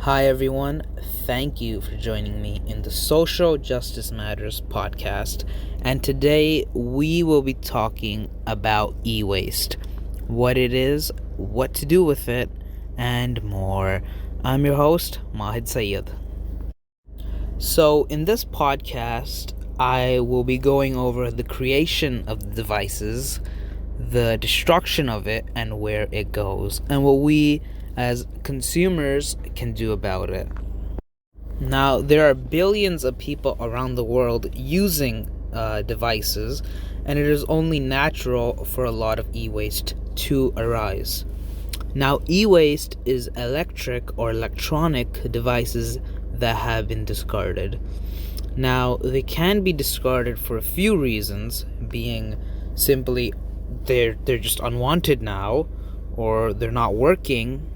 Hi, everyone. Thank you for joining me in the Social Justice Matters podcast. And today we will be talking about e-waste, what it is, what to do with it, and more. I'm your host, MAHID SYED. So, in this podcast, I will be going over the creation of the devices, the destruction of it, and where it goes, and what we as consumers can do about it. Now, there are billions of people around the world using devices, and it is only natural for a lot of e-waste to arise. Now, e-waste is electric or electronic devices that have been discarded. Now, they can be discarded for a few reasons, being simply they're just unwanted now, or they're not working,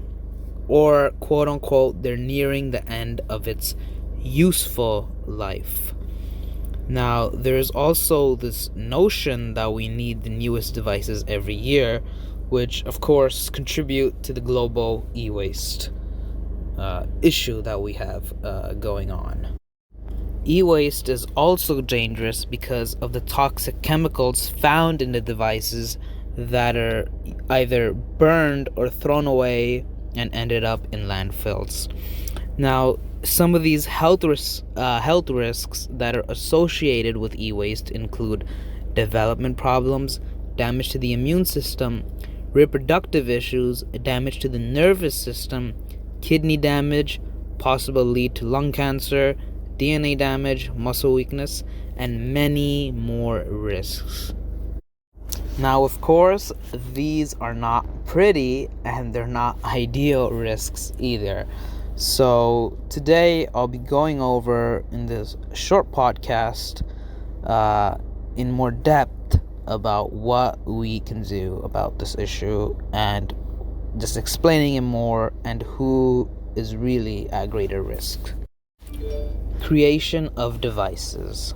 or quote unquote they're nearing the end of its useful life. Now, there's also this notion that we need the newest devices every year, which of course contribute to the global e-waste issue that we have going on. E-waste is also dangerous because of the toxic chemicals found in the devices that are either burned or thrown away and ended up in landfills. Now, some of these health risks that are associated with e-waste include development problems, damage to the immune system, reproductive issues, damage to the nervous system, kidney damage, possible lead to lung cancer, DNA damage, muscle weakness, and many more risks. Now, of course, these are not pretty and they're not ideal risks either. So today I'll be going over in this short podcast in more depth about what we can do about this issue and just explaining it more and who is really at greater risk. Creation of devices.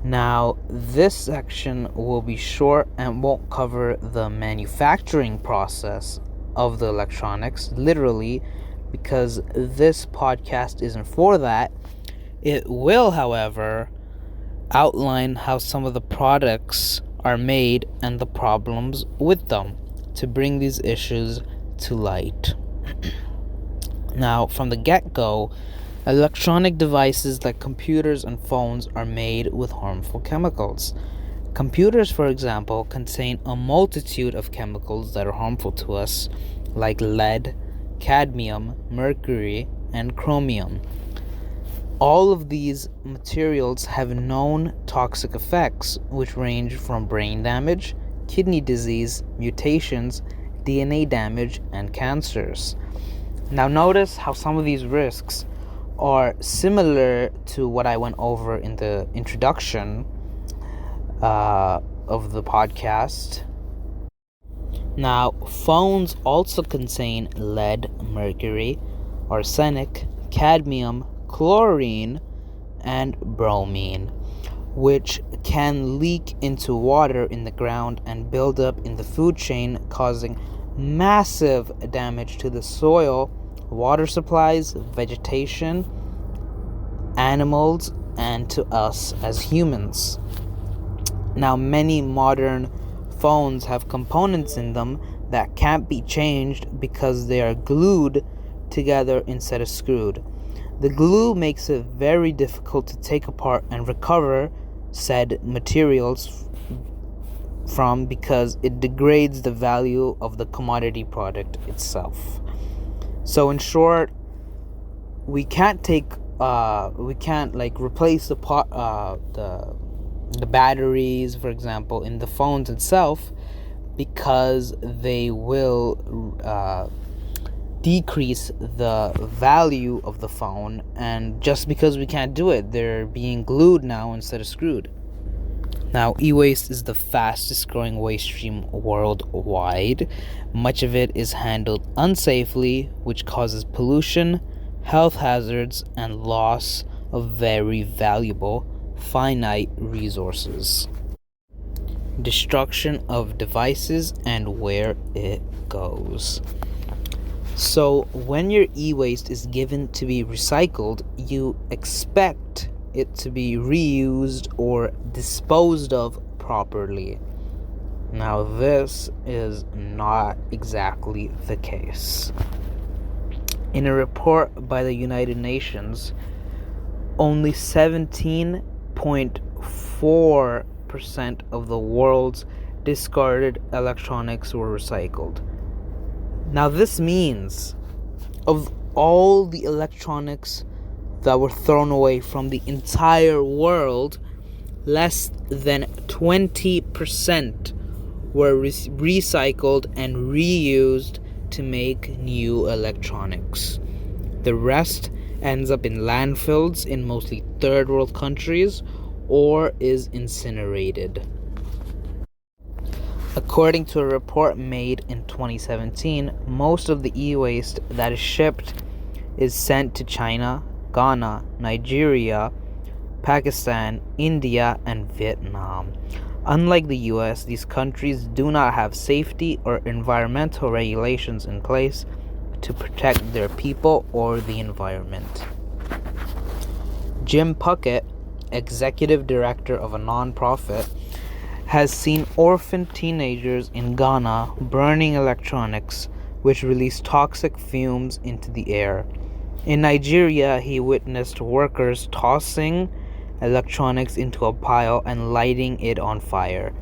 Now, this section will be short and won't cover the manufacturing process of the electronics, literally, because this podcast isn't for that. It will, however, outline how some of the products are made and the problems with them to bring these issues to light. Now, from the get-go, electronic devices like computers and phones are made with harmful chemicals. Computers, for example, contain a multitude of chemicals that are harmful to us, like lead, cadmium, mercury, and chromium. All of these materials have known toxic effects, which range from brain damage, kidney disease, mutations, DNA damage, and cancers. Now, notice how some of these risks are similar to what I went over in the introduction of the podcast. Now, phones also contain lead, mercury, arsenic, cadmium, chlorine, and bromine, which can leak into water in the ground and build up in the food chain, causing massive damage to the soil, water supplies, vegetation, animals, and to us as humans. Now, many modern phones have components in them that can't be changed because they are glued together instead of screwed. The glue makes it very difficult to take apart and recover said materials from because it degrades the value of the commodity product itself. So in short, we can't replace the batteries, for example, in the phones itself, because they will decrease the value of the phone, and just because we can't do it, they're being glued now instead of screwed. Now, e-waste is the fastest growing waste stream worldwide. Much of it is handled unsafely, which causes pollution, health hazards, and loss of very valuable, finite resources. Destruction of devices and where it goes. So when your e-waste is given to be recycled, you expect it to be reused or disposed of properly. Now, this is not exactly the case. In a report by the United Nations, only 17.4% of the world's discarded electronics were recycled. Now, this means of all the electronics that were thrown away from the entire world, less than 20% were recycled and reused to make new electronics. The rest ends up in landfills in mostly third world countries or is incinerated. According to a report made in 2017, most of the e-waste that is shipped is sent to China, Ghana, Nigeria, Pakistan, India, and Vietnam. Unlike the US, these countries do not have safety or environmental regulations in place to protect their people or the environment. Jim Puckett, executive director of a nonprofit, has seen orphan teenagers in Ghana burning electronics which release toxic fumes into the air. In Nigeria, he witnessed workers tossing electronics into a pile and lighting it on fire.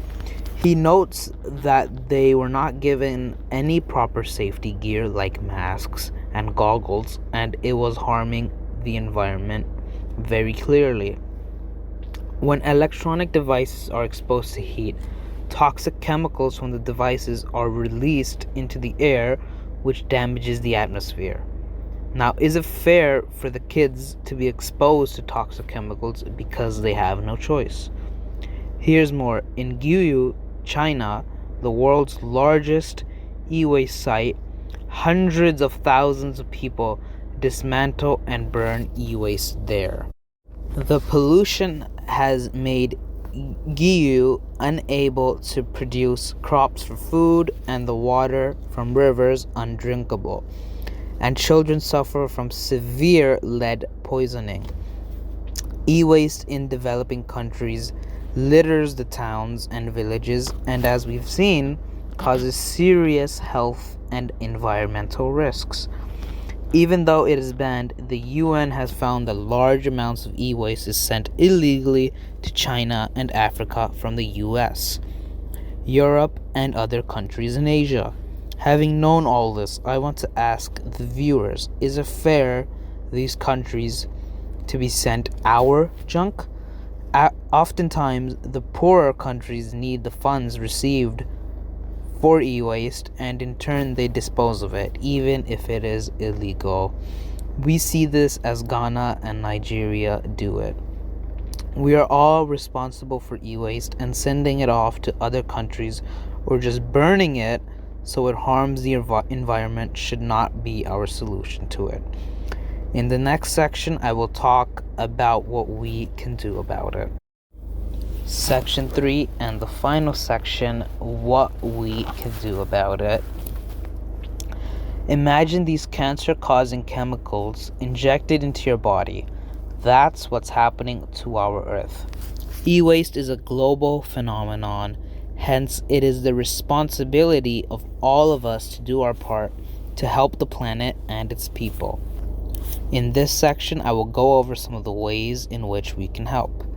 He notes that they were not given any proper safety gear like masks and goggles, and it was harming the environment very clearly. When electronic devices are exposed to heat, toxic chemicals from the devices are released into the air, which damages the atmosphere. Now, is it fair for the kids to be exposed to toxic chemicals because they have no choice? Here's more. In Guyu, China, the world's largest e-waste site, hundreds of thousands of people dismantle and burn e-waste there. The pollution has made Guyu unable to produce crops for food, and the water from rivers undrinkable, and children suffer from severe lead poisoning. E-waste in developing countries litters the towns and villages, and as we've seen, causes serious health and environmental risks. Even though it is banned, the UN has found that large amounts of e-waste is sent illegally to China and Africa from the US, Europe, and other countries in Asia. Having known all this, I want to ask the viewers, is it fair these countries to be sent our junk? Oftentimes, the poorer countries need the funds received for e-waste, and in turn they dispose of it, even if it is illegal. We see this as Ghana and Nigeria do it. We are all responsible for e-waste, and sending it off to other countries or just burning it so it harms the environment should not be our solution to it. In the next section, I will talk about what we can do about it. Section 3 and the final section, what we can do about it. Imagine these cancer-causing chemicals injected into your body. That's what's happening to our Earth. E-waste is a global phenomenon. Hence, it is the responsibility of all of us to do our part to help the planet and its people. In this section, I will go over some of the ways in which we can help.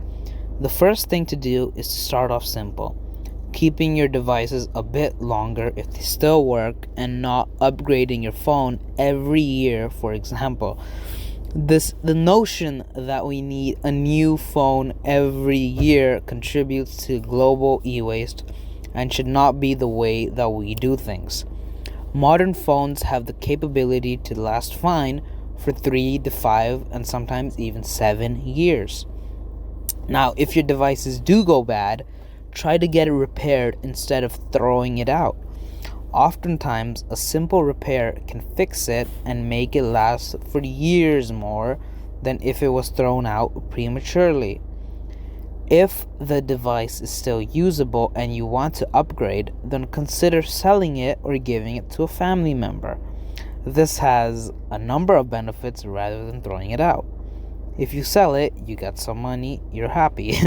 The first thing to do is to start off simple, keeping your devices a bit longer if they still work, and not upgrading your phone every year, for example. The notion that we need a new phone every year contributes to global e-waste and should not be the way that we do things. Modern phones have the capability to last fine for 3 to 5 and sometimes even 7 years. Now, if your devices do go bad, try to get it repaired instead of throwing it out. Oftentimes, a simple repair can fix it and make it last for years more than if it was thrown out prematurely. If the device is still usable and you want to upgrade, then consider selling it or giving it to a family member. This has a number of benefits rather than throwing it out. If you sell it, you get some money, you're happy.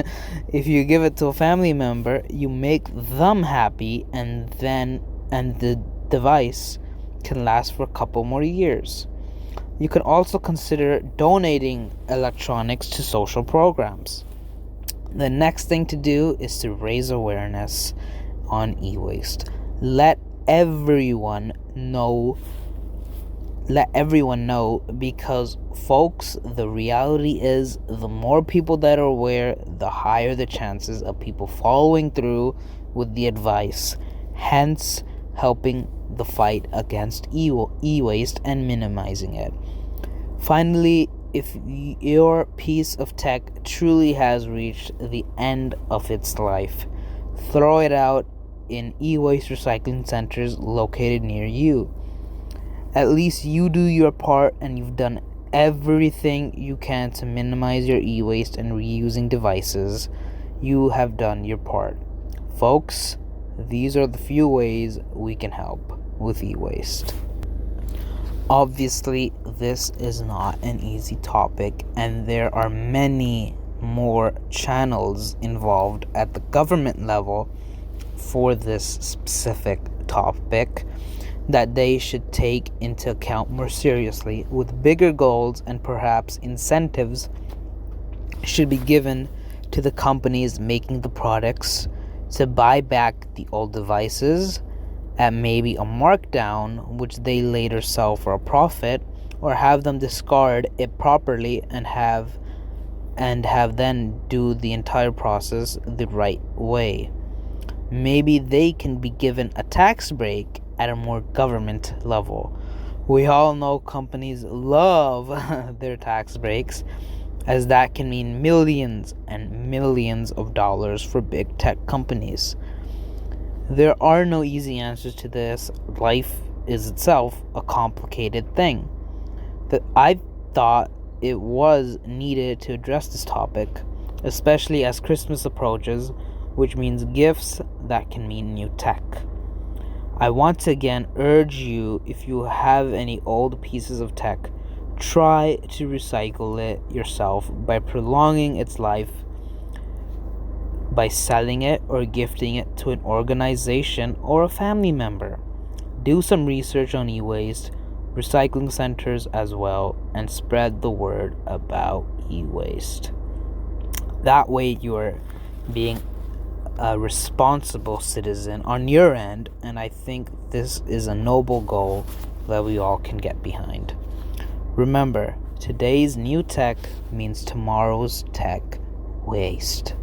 If you give it to a family member, you make them happy, and the device can last for a couple more years. You can also consider donating electronics to social programs. The next thing to do is to raise awareness on e-waste. Let everyone know, because folks, the reality is the more people that are aware, the higher the chances of people following through with the advice, hence helping the fight against e-waste and minimizing it. Finally, if your piece of tech truly has reached the end of its life, throw it out in e-waste recycling centers located near you. At least you do your part, and you've done everything you can to minimize your e-waste and reusing devices. You have done your part. Folks, these are the few ways we can help with e-waste. Obviously, this is not an easy topic, and there are many more channels involved at the government level for this specific topic that they should take into account more seriously, with bigger goals, and perhaps incentives should be given to the companies making the products to buy back the old devices at maybe a markdown, which they later sell for a profit, or have them discard it properly and have then do the entire process the right way. Maybe they can be given a tax break at a more government level. We all know companies love their tax breaks, as that can mean millions and millions of dollars for big tech companies. There are no easy answers to this. Life is itself a complicated thing. That I thought it was needed to address this topic, especially as Christmas approaches, which means gifts that can mean new tech. I want to again urge you, if you have any old pieces of tech, try to recycle it yourself by prolonging its life, by selling it or gifting it to an organization or a family member. Do some research on e-waste, recycling centers as well, and spread the word about e-waste. That way you are being a responsible citizen on your end, and I think this is a noble goal that we all can get behind. Remember, today's new tech means tomorrow's tech waste.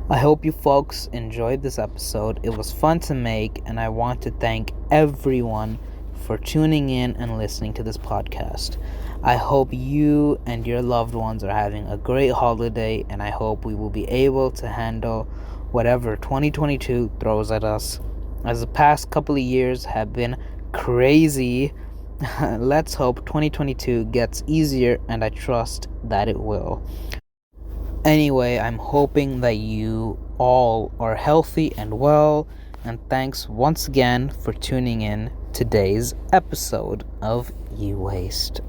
I hope you folks enjoyed this episode. It was fun to make, and I want to thank everyone for tuning in and listening to this podcast. I hope you and your loved ones are having a great holiday, and I hope we will be able to handle whatever 2022 throws at us, as the past couple of years have been crazy. Let's hope 2022 gets easier, and I trust that it will. Anyway, I'm hoping that you all are healthy and well, and thanks once again for tuning in today's episode of e-waste.